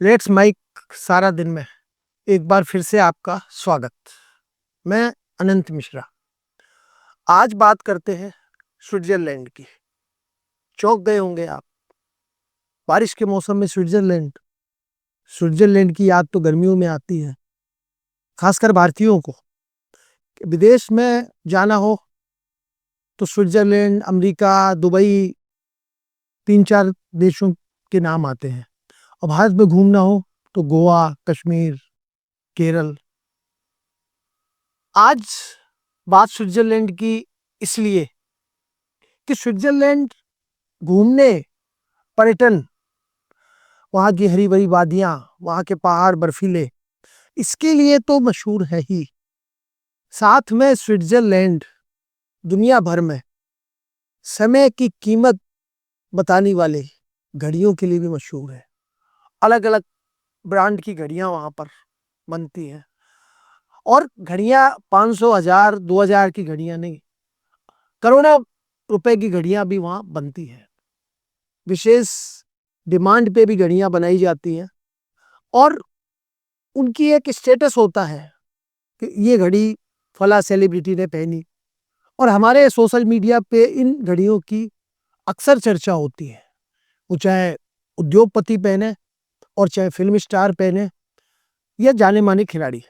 Let's mic सारा दिन में एक बार फिर से आपका स्वागत। मैं अनंत मिश्रा। आज बात करते हैं स्विट्जरलैंड की। चौंक गए होंगे आप। बारिश के मौसम में स्विट्जरलैंड स्विट्जरलैंड की याद तो गर्मियों में आती है, खासकर भारतीयों को। विदेश में जाना हो तो स्विट्जरलैंड, अमेरिका, दुबई, 3-4 देशों के नाम आते हैं। और भारत में घूमना हो तो गोवा, कश्मीर, केरल। आज बात स्विट्जरलैंड की इसलिए कि स्विट्जरलैंड घूमने, पर्यटन, वहाँ की हरी भरी वादियां, वहाँ के पहाड़ बर्फीले, इसके लिए तो मशहूर है ही। साथ में स्विट्जरलैंड दुनिया भर में समय की कीमत बताने वाले घड़ियों के लिए भी मशहूर है। अलग अलग ब्रांड की घड़ियां वहाँ पर बनती हैं। और घड़ियां 500, 1000, 2000 की घड़ियां नहीं, करोड़ों रुपए की घड़ियां भी वहाँ बनती हैं। विशेष डिमांड पे भी घड़ियां बनाई जाती हैं और उनकी एक स्टेटस होता है कि ये घड़ी फला सेलिब्रिटी ने पहनी। और हमारे सोशल मीडिया पे इन घड़ियों की अक्सर चर्चा होती है, वो चाहे उद्योगपति पहने और चाहे फिल्म स्टार पहने या जाने माने खिलाड़ी।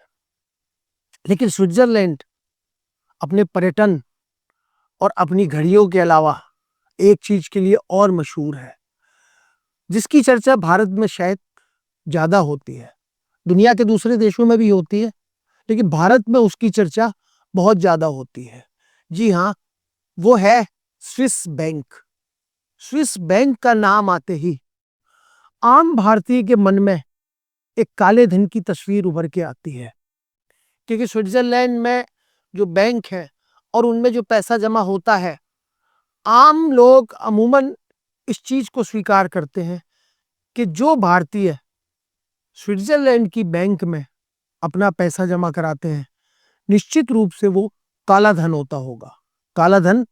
लेकिन स्विट्जरलैंड अपने पर्यटन और अपनी घड़ियों के अलावा एक चीज के लिए और मशहूर है, जिसकी चर्चा भारत में शायद ज्यादा होती है। दुनिया के दूसरे देशों में भी होती है, लेकिन भारत में उसकी चर्चा बहुत ज्यादा होती है। जी हाँ, वो है स्विस बैंक। स्विस बैंक का नाम आते ही आम भारतीय के मन में एक काले धन की तस्वीर उभर के आती है, क्योंकि स्विट्जरलैंड में जो बैंक है और उनमें जो पैसा जमा होता है, आम लोग अमूमन इस चीज को स्वीकार करते हैं कि जो भारतीय स्विट्जरलैंड की बैंक में अपना पैसा जमा कराते हैं, निश्चित रूप से वो काला धन होता होगा। काला धन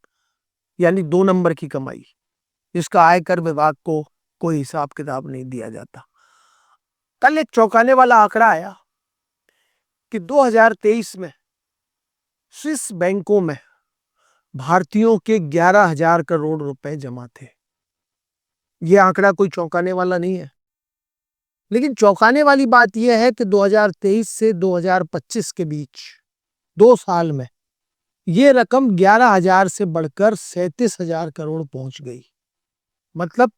यानी 2 नंबर की कमाई, जिसका आयकर विभाग को कोई हिसाब किताब नहीं दिया जाता। कल एक चौंकाने वाला आंकड़ा आया कि 2023 में स्विस बैंकों में भारतीयों के 11,000 करोड़ रुपए जमा थे। यह आंकड़ा कोई चौंकाने वाला नहीं है, लेकिन चौंकाने वाली बात यह है कि 2023 से 2025 के बीच 2 साल में यह रकम 11,000 से बढ़कर 37,000 करोड़ पहुंच गई। मतलब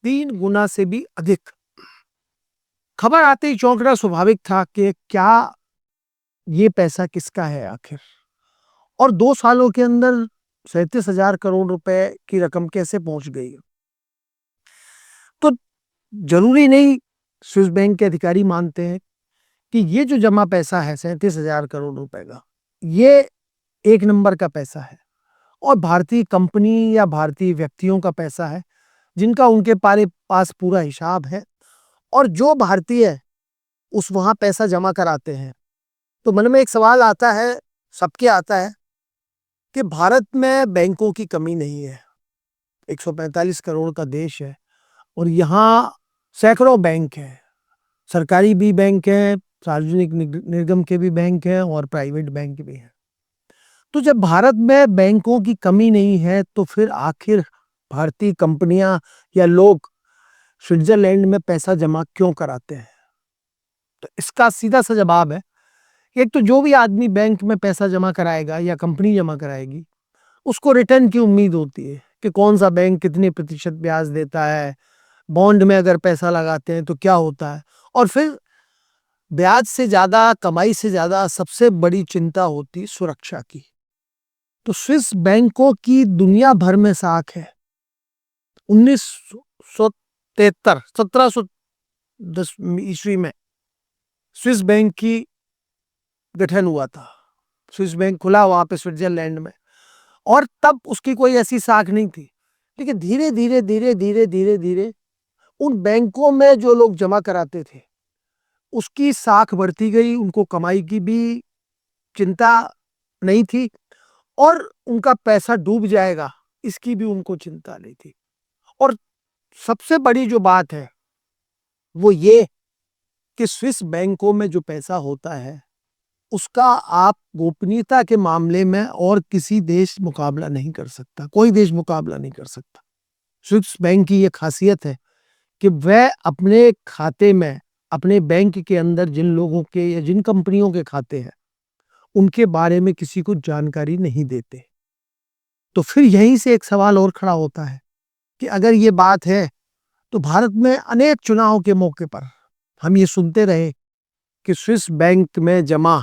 3 गुना से भी अधिक। खबर आते ही चौंकना स्वाभाविक था कि क्या ये पैसा किसका है आखिर, और 2 सालों के अंदर 37,000 करोड़ रुपए की रकम कैसे पहुंच गई। तो जरूरी नहीं स्विस बैंक के अधिकारी मानते हैं कि ये जो जमा पैसा है 37,000 करोड़ रुपए का, ये 1 नंबर का पैसा है और भारतीय कंपनी या भारतीय व्यक्तियों का पैसा है, जिनका उनके पास पूरा हिसाब है। और जो भारतीय उस वहां पैसा जमा कराते हैं, तो मन में एक सवाल आता है, सबके आता है, कि भारत में बैंकों की कमी नहीं है। 145 करोड़ का देश है और यहाँ सैकड़ों बैंक हैं। सरकारी भी बैंक है, सार्वजनिक निगम के भी बैंक हैं और प्राइवेट बैंक भी हैं। तो जब भारत में बैंकों की कमी नहीं है, तो फिर आखिर भारतीय कंपनियां या लोग स्विट्जरलैंड में पैसा जमा क्यों कराते हैं? तो इसका सीधा सा जवाब है, एक तो जो भी आदमी बैंक में पैसा जमा कराएगा या कंपनी जमा कराएगी, उसको रिटर्न की उम्मीद होती है कि कौन सा बैंक कितने प्रतिशत ब्याज देता है, बॉन्ड में अगर पैसा लगाते हैं तो क्या होता है। और फिर ब्याज से ज्यादा, कमाई से ज्यादा सबसे बड़ी चिंता होती सुरक्षा की। तो स्विस बैंकों की दुनिया भर में साख है। 1973 1710 ईस्वी में स्विस बैंक की गठन हुआ था। स्विस बैंक खुला वहां पे स्विट्जरलैंड में, और तब उसकी कोई ऐसी साख नहीं थी। लेकिन धीरे धीरे धीरे धीरे धीरे धीरे उन बैंकों में जो लोग जमा कराते थे, उसकी साख बढ़ती गई। उनको कमाई की भी चिंता नहीं थी और उनका पैसा डूब जाएगा इसकी भी उनको चिंता नहीं थी। और सबसे बड़ी जो बात है वो ये कि स्विस बैंकों में जो पैसा होता है उसका आप गोपनीयता के मामले में और किसी देश मुकाबला नहीं कर सकता, कोई देश मुकाबला नहीं कर सकता। स्विस बैंक की ये खासियत है कि वह अपने खाते में, अपने बैंक के अंदर जिन लोगों के या जिन कंपनियों के खाते हैं उनके बारे में किसी को जानकारी नहीं देते। तो फिर यहीं से एक सवाल और खड़ा होता है कि अगर ये बात है तो भारत में अनेक चुनाव के मौके पर हम ये सुनते रहे कि स्विस बैंक में जमा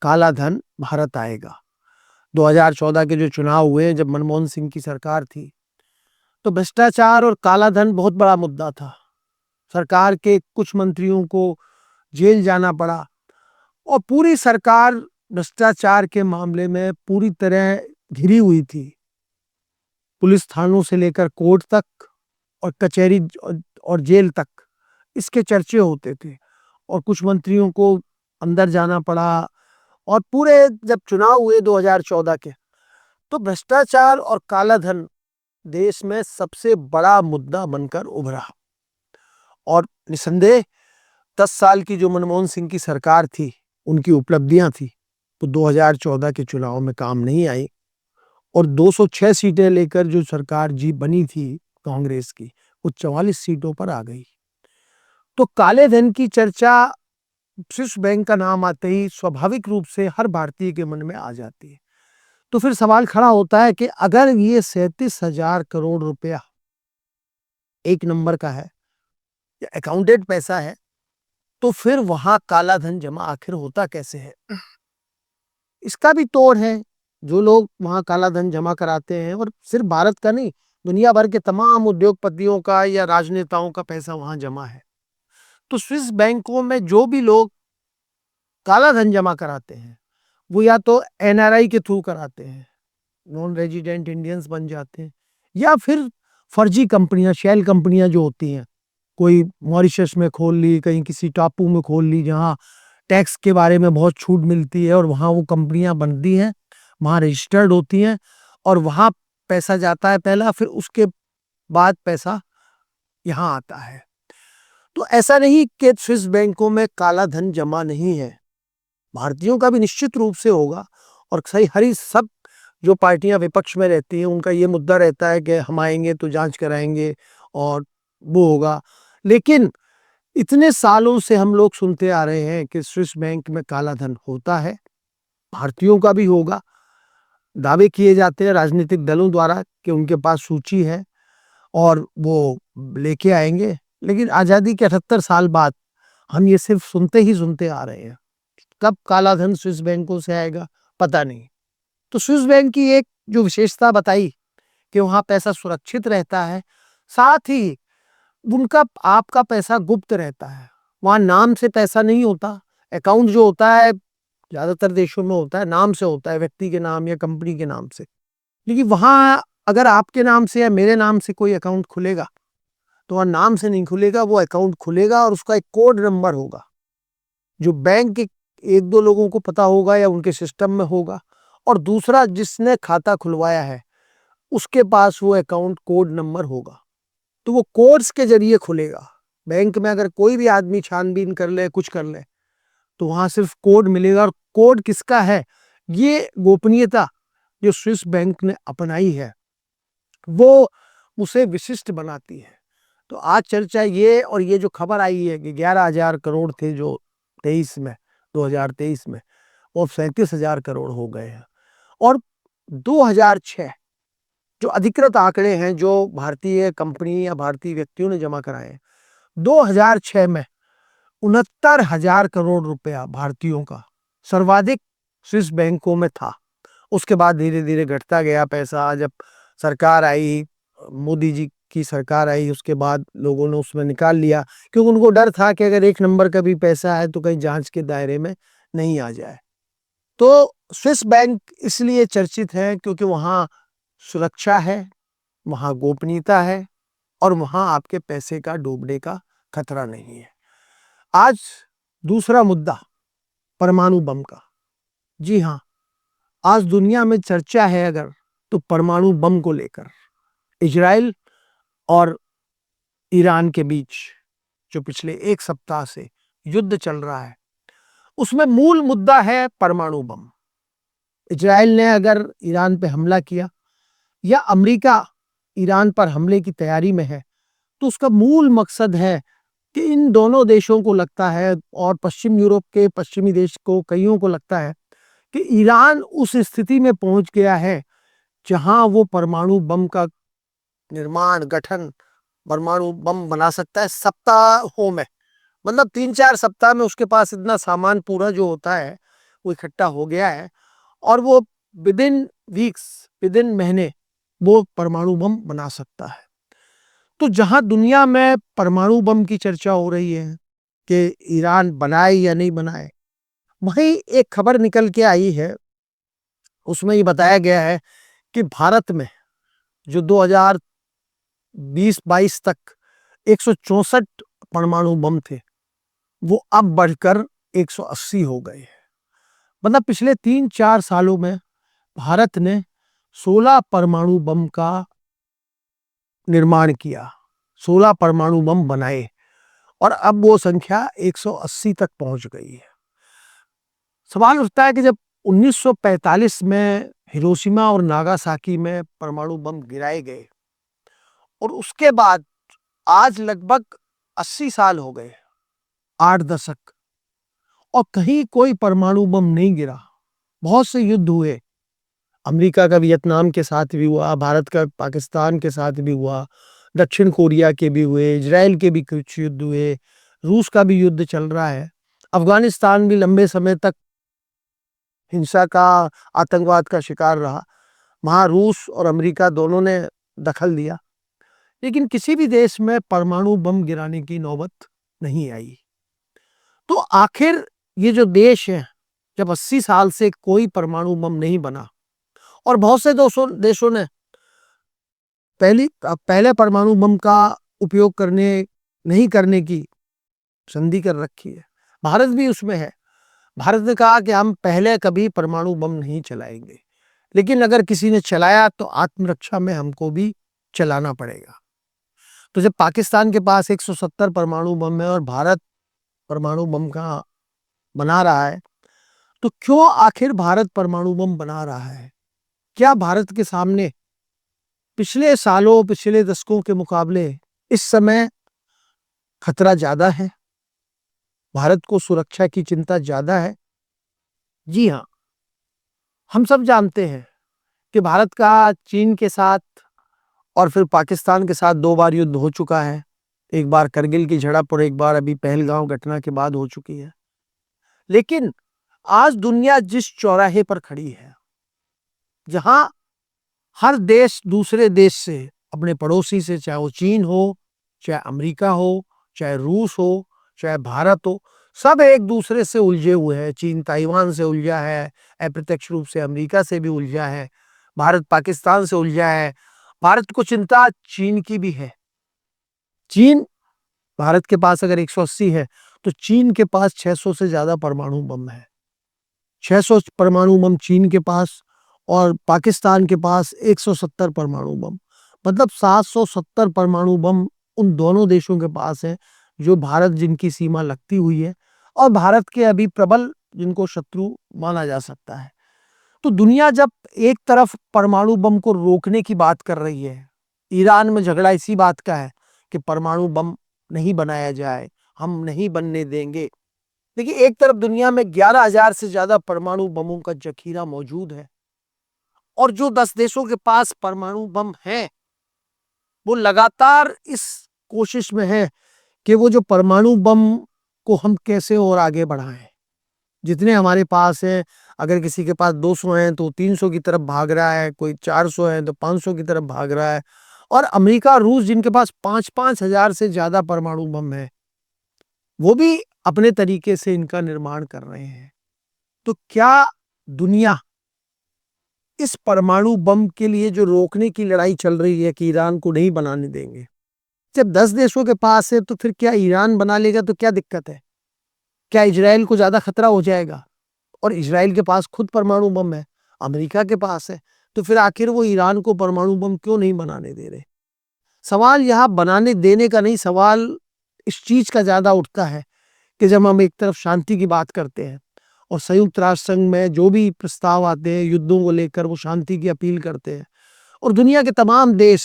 काला धन भारत आएगा। 2014 के जो चुनाव हुए, जब मनमोहन सिंह की सरकार थी, तो भ्रष्टाचार और काला धन बहुत बड़ा मुद्दा था। सरकार के कुछ मंत्रियों को जेल जाना पड़ा और पूरी सरकार भ्रष्टाचार के मामले में पूरी तरह घिरी हुई थी। पुलिस थानों से लेकर कोर्ट तक और कचहरी और जेल तक इसके चर्चे होते थे और कुछ मंत्रियों को अंदर जाना पड़ा। और पूरे जब चुनाव हुए 2014 के, तो भ्रष्टाचार और काला धन देश में सबसे बड़ा मुद्दा बनकर उभरा। और निसंदेह 10 साल की जो मनमोहन सिंह की सरकार थी, उनकी उपलब्धियां थी, तो 2014 के चुनाव में काम नहीं आई और 206 सीटें लेकर जो सरकार जी बनी थी कांग्रेस की, वो 44 सीटों पर आ गई। तो काले धन की चर्चा स्विस बैंक का नाम आते ही स्वाभाविक रूप से हर भारतीय के मन में आ जाती है। तो फिर सवाल खड़ा होता है कि अगर ये 37,000 करोड़ रुपया एक नंबर का है या अकाउंटेड पैसा है, तो फिर वहां काला धन जमा आखिर होता कैसे है? इसका भी तोड़ है। जो लोग वहां काला धन जमा कराते हैं, और सिर्फ भारत का नहीं, दुनिया भर के तमाम उद्योगपतियों का या राजनेताओं का पैसा वहां जमा है। तो स्विस बैंकों में जो भी लोग काला धन जमा कराते हैं, वो या तो एनआरआई के थ्रू कराते हैं, नॉन रेजिडेंट इंडियंस बन जाते हैं, या फिर फर्जी कंपनियां, शेल कंपनियां जो होती हैं, कोई मॉरिशस में खोल ली, कहीं किसी टापू में खोल ली जहां टैक्स के बारे में बहुत छूट मिलती है, और वहां वो कंपनियां बनती हैं, वहां रजिस्टर्ड होती हैं, और वहां पैसा जाता है पहला, फिर उसके बाद पैसा यहाँ आता है। तो ऐसा नहीं कि स्विस बैंकों में काला धन जमा नहीं है, भारतीयों का भी निश्चित रूप से होगा। और सही हरी सब जो पार्टियां विपक्ष में रहती हैं, उनका ये मुद्दा रहता है कि हम आएंगे तो जांच कराएंगे और वो होगा। लेकिन इतने सालों से हम लोग सुनते आ रहे हैं कि स्विस बैंक में काला धन होता है, भारतीयों का भी होगा। दावे किए जाते हैं राजनीतिक दलों द्वारा कि उनके पास सूची है और वो लेके आएंगे। लेकिन आज़ादी के 78 साल बाद हम ये सिर्फ सुनते ही सुनते आ रहे हैं। कब काला धन स्विस बैंकों से आएगा पता नहीं। तो स्विस बैंक की एक जो विशेषता बताई कि वहां पैसा सुरक्षित रहता है, साथ ही उनका आपका पैसा गुप्त रहता है, वहां नाम से पैसा नहीं होता। अकाउंट जो होता है ज्यादातर देशों में होता है नाम से, होता है व्यक्ति के नाम या कंपनी के नाम से। लेकिन वहां अगर आपके नाम से या मेरे नाम से कोई अकाउंट खुलेगा, तो वह नाम से नहीं खुलेगा, वो अकाउंट खुलेगा और उसका एक कोड नंबर होगा जो बैंक के एक दो लोगों को पता होगा या उनके सिस्टम में होगा, और दूसरा जिसने खाता खुलवाया है उसके पास वो अकाउंट कोड नंबर होगा। तो वो कोड्स के जरिए खुलेगा। बैंक में अगर कोई भी आदमी छानबीन कर ले, कुछ कर ले, तो वहां सिर्फ कोड मिलेगा। और कोड किसका है, ये गोपनीयता जो स्विस बैंक ने अपनाई है, वो उसे विशिष्ट बनाती है। तो आज चर्चा ये, और ये जो खबर आई है कि 11,000 करोड़ थे जो 2023 में, वो 37,000 करोड़ हो गए हैं। और 2006 जो अधिकृत आंकड़े हैं जो भारतीय कंपनी या भारतीय व्यक्तियों ने जमा कराए, 2006 में 69,000 करोड़ रुपया भारतीयों का सर्वाधिक स्विस बैंकों में था। उसके बाद धीरे धीरे घटता गया पैसा। जब सरकार आई, मोदी जी की सरकार आई, उसके बाद लोगों ने उसमें निकाल लिया, क्योंकि उनको डर था कि अगर एक नंबर का भी पैसा है तो कहीं जांच के दायरे में नहीं आ जाए। तो स्विस बैंक इसलिए चर्चित है क्योंकि वहां सुरक्षा है, वहां गोपनीयता है, और वहां आपके पैसे का डूबने का खतरा नहीं है। आज दूसरा मुद्दा, परमाणु बम का। जी हाँ, आज दुनिया में चर्चा है अगर, तो परमाणु बम को लेकर इजराइल और ईरान के बीच जो पिछले एक सप्ताह से युद्ध चल रहा है, उसमें मूल मुद्दा है परमाणु बम। इजराइल ने अगर ईरान पे हमला किया या अमेरिका ईरान पर हमले की तैयारी में है, तो उसका मूल मकसद है कि इन दोनों देशों को लगता है, और पश्चिम यूरोप के पश्चिमी देश को कईयों को लगता है कि ईरान उस स्थिति में पहुंच गया है जहां वो परमाणु बम का निर्माण, गठन, परमाणु बम बना सकता है सप्ताहों में। मतलब 3-4 सप्ताह में उसके पास इतना सामान पूरा जो होता है वो इकट्ठा हो गया है, और वो with in weeks, with in महीने वो परमाणु बम बना सकता है। तो जहां दुनिया में परमाणु बम की चर्चा हो रही है कि ईरान बनाए या नहीं बनाए, वहीं एक खबर निकल के आई है, उसमें ये बताया गया है कि भारत में जो 2020-22 तक 164 परमाणु बम थे, वो अब बढ़कर 180 हो गए हैं। मतलब पिछले 3-4 सालों में भारत ने 16 परमाणु बम का निर्माण किया, 16 परमाणु बम बनाए, और अब वो संख्या 180 तक पहुंच गई है। सवाल उठता है कि जब 1945 में हिरोशिमा और नागासाकी में परमाणु बम गिराए गए, और उसके बाद आज लगभग 80 साल हो गए, 8 दशक, और कहीं कोई परमाणु बम नहीं गिरा। बहुत से युद्ध हुए, अमेरिका का वियतनाम के साथ भी हुआ, भारत का पाकिस्तान के साथ भी हुआ, दक्षिण कोरिया के भी हुए, इजराइल के भी कुछ युद्ध हुए, रूस का भी युद्ध चल रहा है, अफगानिस्तान भी लंबे समय तक हिंसा का, आतंकवाद का शिकार रहा, वहां रूस और अमेरिका दोनों ने दखल दिया, लेकिन किसी भी देश में परमाणु बम गिराने की नौबत नहीं आई। तो आखिर ये जो देश है, जब 80 साल से कोई परमाणु बम नहीं बना, और बहुत से देशों ने पहले परमाणु बम का उपयोग नहीं करने की संधि कर रखी है, भारत भी उसमें है। भारत ने कहा कि हम पहले कभी परमाणु बम नहीं चलाएंगे, लेकिन अगर किसी ने चलाया तो आत्मरक्षा में हमको भी चलाना पड़ेगा। तो जब पाकिस्तान के पास 170 परमाणु बम है और भारत परमाणु बम का बना रहा है, तो क्यों आखिर भारत परमाणु बम बना रहा है? क्या भारत के सामने पिछले सालों, पिछले दशकों के मुकाबले इस समय खतरा ज्यादा है? भारत को सुरक्षा की चिंता ज्यादा है? जी हाँ, हम सब जानते हैं कि भारत का चीन के साथ और फिर पाकिस्तान के साथ 2 बार युद्ध हो चुका है। एक बार करगिल की झड़प और एक बार अभी पहलगांव घटना के बाद हो चुकी है। लेकिन आज दुनिया जिस चौराहे पर खड़ी है, जहां हर देश दूसरे देश से, अपने पड़ोसी से, चाहे वो चीन हो, चाहे अमेरिका हो, चाहे रूस हो, चाहे भारत हो, सब एक दूसरे से उलझे हुए हैं। चीन ताइवान से उलझा है, अप्रत्यक्ष रूप से अमेरिका से भी उलझा है, भारत पाकिस्तान से उलझा है। भारत को चिंता चीन की भी है। चीन, भारत के पास अगर 180 है, तो चीन के पास 600 से ज्यादा परमाणु बम है। 600 परमाणु बम चीन के पास, और पाकिस्तान के पास 170 परमाणु बम। मतलब 770 परमाणु बम उन दोनों देशों के पास है, जो भारत जिनकी सीमा लगती हुई है, और भारत के अभी प्रबल जिनको शत्रु माना जा सकता है। तो दुनिया जब एक तरफ परमाणु बम को रोकने की बात कर रही है, ईरान में झगड़ा इसी बात का है कि परमाणु बम नहीं बनाया जाए, हम नहीं बनने देंगे। देखिए, एक तरफ दुनिया में 11,000 से ज्यादा परमाणु बमों का जखीरा मौजूद है, और जो 10 देशों के पास परमाणु बम है, वो लगातार इस कोशिश में है कि वो जो परमाणु बम को हम कैसे और आगे बढ़ाएं। जितने हमारे पास है, अगर किसी के पास 200 हैं तो 300 की तरफ भाग रहा है, कोई 400 है तो 500 की तरफ भाग रहा है, और अमेरिका, रूस जिनके पास 5-5 हजार से ज्यादा परमाणु बम है, वो भी अपने तरीके से इनका निर्माण कर रहे हैं। तो क्या दुनिया इस परमाणु बम के लिए जो रोकने की लड़ाई चल रही है कि ईरान को नहीं बनाने देंगे, जब 10 देशों के पास है, तो फिर क्या ईरान बना लेगा तो क्या दिक्कत है? क्या इजराइल को ज्यादा खतरा हो जाएगा? और इजराइल के पास खुद परमाणु बम है, अमेरिका के पास है, तो फिर आखिर वो ईरान को परमाणु बम क्यों नहीं बनाने दे रहे? सवाल यहां बनाने देने का नहीं, सवाल इस चीज का ज्यादा उठता है कि जब हम एक तरफ शांति की बात करते हैं और संयुक्त राष्ट्र संघ में जो भी प्रस्ताव आते हैं युद्धों को लेकर, वो शांति की अपील करते हैं, और दुनिया के तमाम देश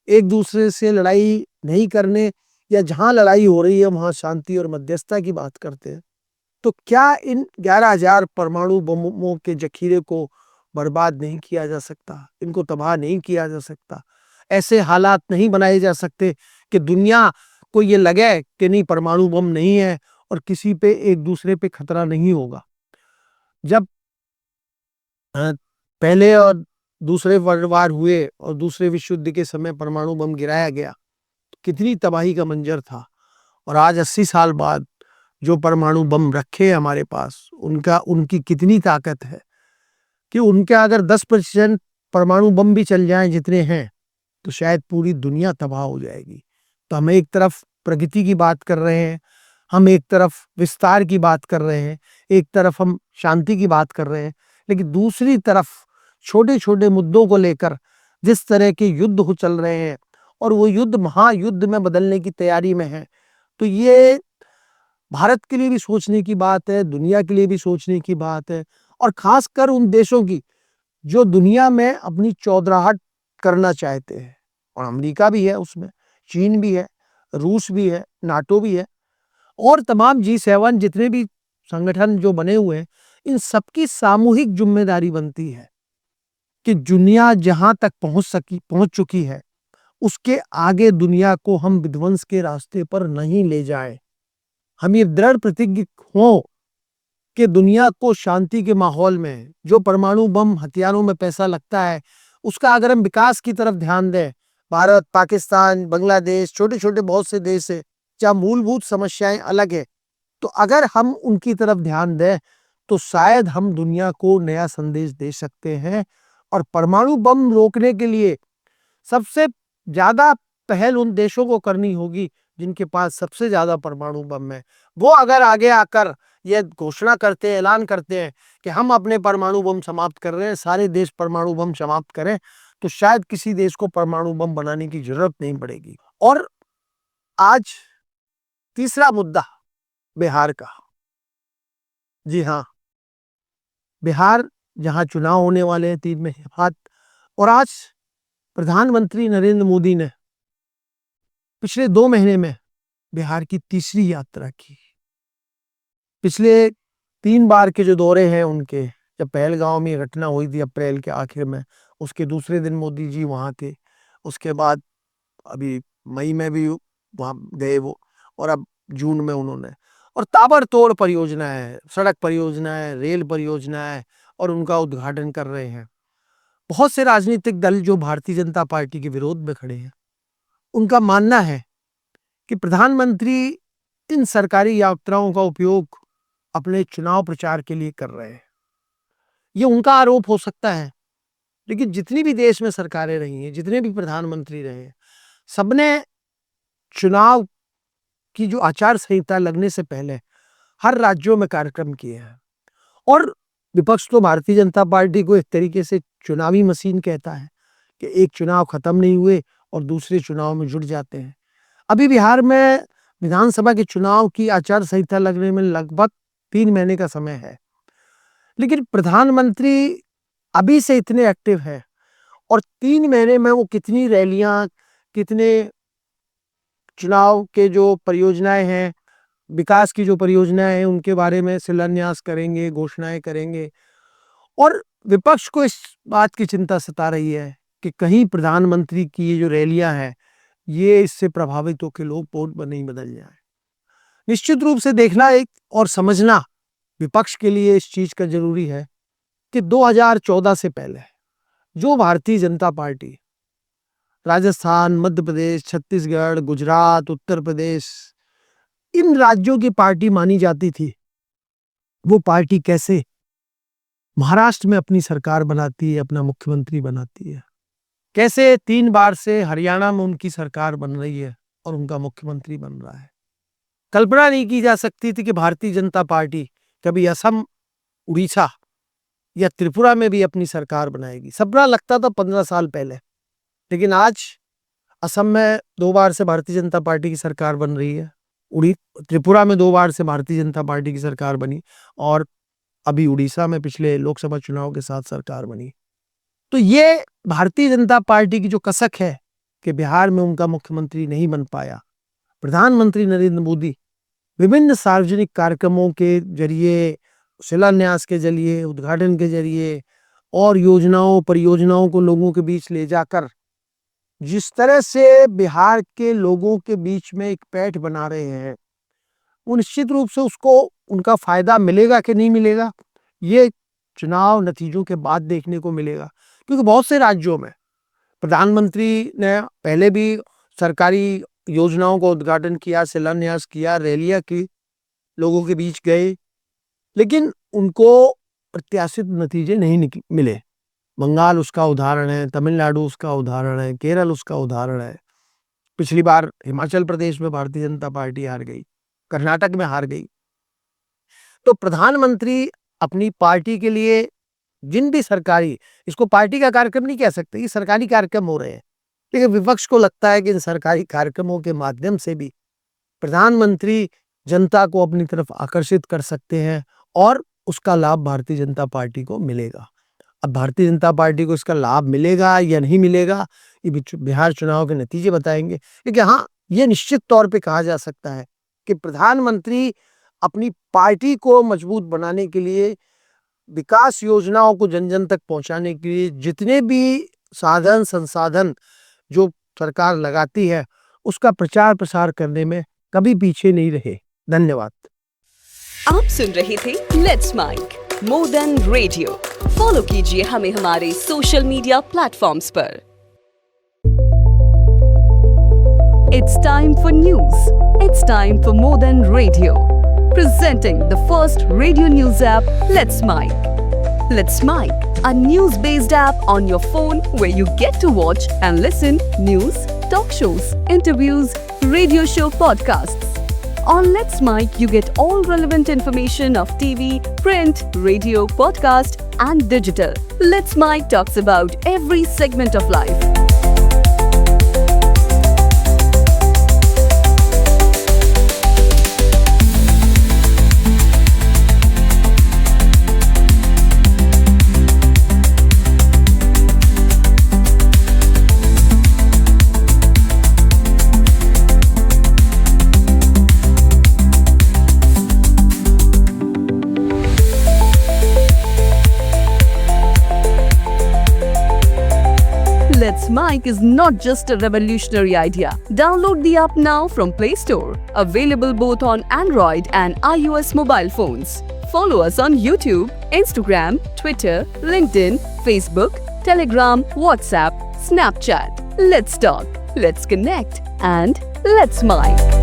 एक दूसरे से लड़ाई नहीं करने, या जहां लड़ाई हो रही है वहां शांति और मध्यस्थता की बात करते हैं, तो क्या इन 11,000 परमाणु बमों के जखीरे को बर्बाद नहीं किया जा सकता? इनको तबाह नहीं किया जा सकता? ऐसे हालात नहीं बनाए जा सकते कि दुनिया को ये लगे कि नहीं, परमाणु बम नहीं है और किसी पे एक दूसरे पे खतरा नहीं होगा? जब पहले और दूसरे वर्ल्ड वार हुए और दूसरे विश्व युद्ध के समय परमाणु बम गिराया गया, तो कितनी तबाही का मंजर था। और आज 80 साल बाद जो परमाणु बम रखे हमारे पास, उनकी कितनी ताकत है कि उनके अगर 10% परमाणु बम भी चल जाएं जितने हैं, तो शायद पूरी दुनिया तबाह हो जाएगी। तो हम एक तरफ प्रगति की बात कर रहे हैं, हम एक तरफ विस्तार की बात कर रहे हैं, एक तरफ हम शांति की बात कर रहे हैं, लेकिन दूसरी तरफ छोटे छोटे मुद्दों को लेकर जिस तरह के युद्ध हो चल रहे हैं और वो युद्ध महायुद्ध में बदलने की तैयारी में है, तो ये भारत के लिए भी सोचने की बात है, दुनिया के लिए भी सोचने की बात है, और खासकर उन देशों की जो दुनिया में अपनी चौधराहट करना चाहते हैं। और अमेरिका भी है उसमें, चीन भी है, रूस भी है, नाटो भी है, और तमाम G7 जितने भी संगठन जो बने हुए हैं, इन सबकी सामूहिक जिम्मेदारी बनती है कि दुनिया जहां तक पहुंच चुकी है, उसके आगे दुनिया को हम विध्वंस के रास्ते पर नहीं ले जाएं। हम ये दृढ़ प्रतिज्ञ हों कि दुनिया को शांति के माहौल में, जो परमाणु बम हथियारों में पैसा लगता है, उसका अगर हम विकास की तरफ ध्यान दें, भारत, पाकिस्तान, बांग्लादेश, छोटे छोटे बहुत से देश है जहाँ मूलभूत समस्याएं अलग है, तो अगर हम उनकी तरफ ध्यान दें तो शायद हम दुनिया को नया संदेश दे सकते हैं। और परमाणु बम रोकने के लिए सबसे ज्यादा पहल उन देशों को करनी होगी जिनके पास सबसे ज्यादा परमाणु बम है। वो अगर आगे आकर यह घोषणा करते हैं, ऐलान करते हैं कि हम अपने परमाणु बम समाप्त कर रहे हैं, सारे देश परमाणु बम समाप्त करें, तो शायद किसी देश को परमाणु बम बनाने की जरूरत नहीं पड़ेगी। और आज तीसरा मुद्दा बिहार का। जी हाँ, बिहार जहां चुनाव होने वाले हैं 3 महीने बाद, और आज प्रधानमंत्री नरेंद्र मोदी ने पिछले 2 महीने में बिहार की तीसरी यात्रा की। पिछले 3 बार के जो दौरे हैं उनके, जब पहलगांव में घटना हुई थी अप्रैल के आखिर में, उसके दूसरे दिन मोदी जी वहां थे, उसके बाद अभी मई में भी वहां गए वो, और अब जून में उन्होंने, और ताबड़तोड़ परियोजना है, सड़क परियोजना है, रेल परियोजना है, और उनका उद्घाटन कर रहे हैं। बहुत से राजनीतिक दल जो भारतीय जनता पार्टी के विरोध में खड़े हैं, उनका मानना है कि प्रधानमंत्री इन सरकारी यात्राओं का उपयोग अपने चुनाव प्रचार के लिए कर रहे हैं। ये उनका आरोप हो सकता है, लेकिन जितनी भी देश में सरकारें रही हैं, जितने भी प्रधानमंत्री रहे हैं, सबने चुनाव की जो आचार संहिता लगने से पहले हर राज्यों में कार्यक्रम किए हैं। और विपक्ष तो भारतीय जनता पार्टी को एक तरीके से चुनावी मशीन कहता है कि एक चुनाव खत्म नहीं हुए और दूसरे चुनाव में जुट जाते हैं। अभी बिहार में विधानसभा के चुनाव की आचार संहिता लगने में लगभग 3 महीने का समय है, लेकिन प्रधानमंत्री अभी से इतने एक्टिव है, और 3 महीने में वो कितनी रैलियां, कितने चुनाव के जो परियोजनाएं हैं, विकास की जो परियोजनाएं हैं, उनके बारे में शिलान्यास करेंगे, घोषणाएं करेंगे। और विपक्ष को इस बात की चिंता सता रही है कि कहीं प्रधानमंत्री की ये जो रैलियां हैं, ये इससे प्रभावित होकर लोग वोट में नहीं बदल जाए। निश्चित रूप से देखना एक और समझना विपक्ष के लिए इस चीज का जरूरी है कि 2014 से पहले जो भारतीय जनता पार्टी राजस्थान, मध्य प्रदेश, छत्तीसगढ़, गुजरात, उत्तर प्रदेश, इन राज्यों की पार्टी मानी जाती थी, वो पार्टी कैसे महाराष्ट्र में अपनी सरकार बनाती है, अपना मुख्यमंत्री बनाती है, कैसे 3 बार से हरियाणा में उनकी सरकार बन रही है और उनका मुख्यमंत्री बन रहा है। कल्पना नहीं की जा सकती थी कि भारतीय जनता पार्टी कभी असम, उड़ीसा या त्रिपुरा में भी अपनी सरकार बनाएगी। सपना लगता था 15 साल पहले, लेकिन आज असम में 2 बार से भारतीय जनता पार्टी की सरकार बन रही है, त्रिपुरा में 2 बार से भारतीय जनता पार्टी की सरकार बनी और अभी उड़ीसा में पिछले लोकसभा चुनाव के साथ सरकार बनी। तो ये भारतीय जनता पार्टी की जो कसक है कि बिहार में उनका मुख्यमंत्री नहीं बन पाया, प्रधानमंत्री नरेंद्र मोदी विभिन्न सार्वजनिक कार्यक्रमों के जरिए, शिलान्यास के जरिए, उद्घाटन के जरिए और योजनाओं परियोजनाओं को लोगों के बीच ले जाकर जिस तरह से बिहार के लोगों के बीच में एक पैठ बना रहे हैं, वो निश्चित रूप से उसको उनका फायदा मिलेगा कि नहीं मिलेगा, ये चुनाव नतीजों के बाद देखने को मिलेगा। क्योंकि बहुत से राज्यों में प्रधानमंत्री ने पहले भी सरकारी योजनाओं का उद्घाटन किया, शिलान्यास किया, रैलियां की, लोगों के बीच गए, लेकिन उनको प्रत्याशित नतीजे नहीं मिले। बंगाल उसका उदाहरण है, तमिलनाडु उसका उदाहरण है, केरल उसका उदाहरण है। पिछली बार हिमाचल प्रदेश में भारतीय जनता पार्टी हार गई, कर्नाटक में हार गई। तो प्रधानमंत्री अपनी पार्टी के लिए जिन भी सरकारी, इसको पार्टी का कार्यक्रम नहीं कह सकते, ये सरकारी कार्यक्रम हो रहे हैं, लेकिन विपक्ष को लगता है कि इन सरकारी कार्यक्रमों के माध्यम से भी प्रधानमंत्री जनता को अपनी तरफ आकर्षित कर सकते हैं और उसका लाभ भारतीय जनता पार्टी को मिलेगा। अब भारतीय जनता पार्टी को इसका लाभ मिलेगा या नहीं मिलेगा, ये बिहार चुनाव के नतीजे बताएंगे। लेकिन हाँ, ये निश्चित तौर पे कहा जा सकता है कि प्रधानमंत्री अपनी पार्टी को मजबूत बनाने के लिए, विकास योजनाओं को जन जन तक पहुंचाने के लिए जितने भी साधन संसाधन जो सरकार लगाती है, उसका प्रचार प्रसार करने में कभी पीछे नहीं रहे। धन्यवाद। आप सुन रहे थे let's mike more than radio. Follow कीजिए हमें हमारे सोशल मीडिया प्लेटफॉर्म्स पर। It's time for news. It's time for more than radio. Presenting the first radio news app, Let's Mic. Let's Mic, a news-based app on your phone where you get to watch and listen news, talk shows, interviews, radio show podcasts. On Let's Mic, you get all relevant information of TV, print, radio, podcast, and digital. Let's Mic talks about every segment of life. Let's Mic is not just a revolutionary idea. Download the app now from Play Store. Available both on Android and iOS mobile phones. Follow us on YouTube, Instagram, Twitter, LinkedIn, Facebook, Telegram, WhatsApp, Snapchat. Let's talk, let's connect, and let's Mic.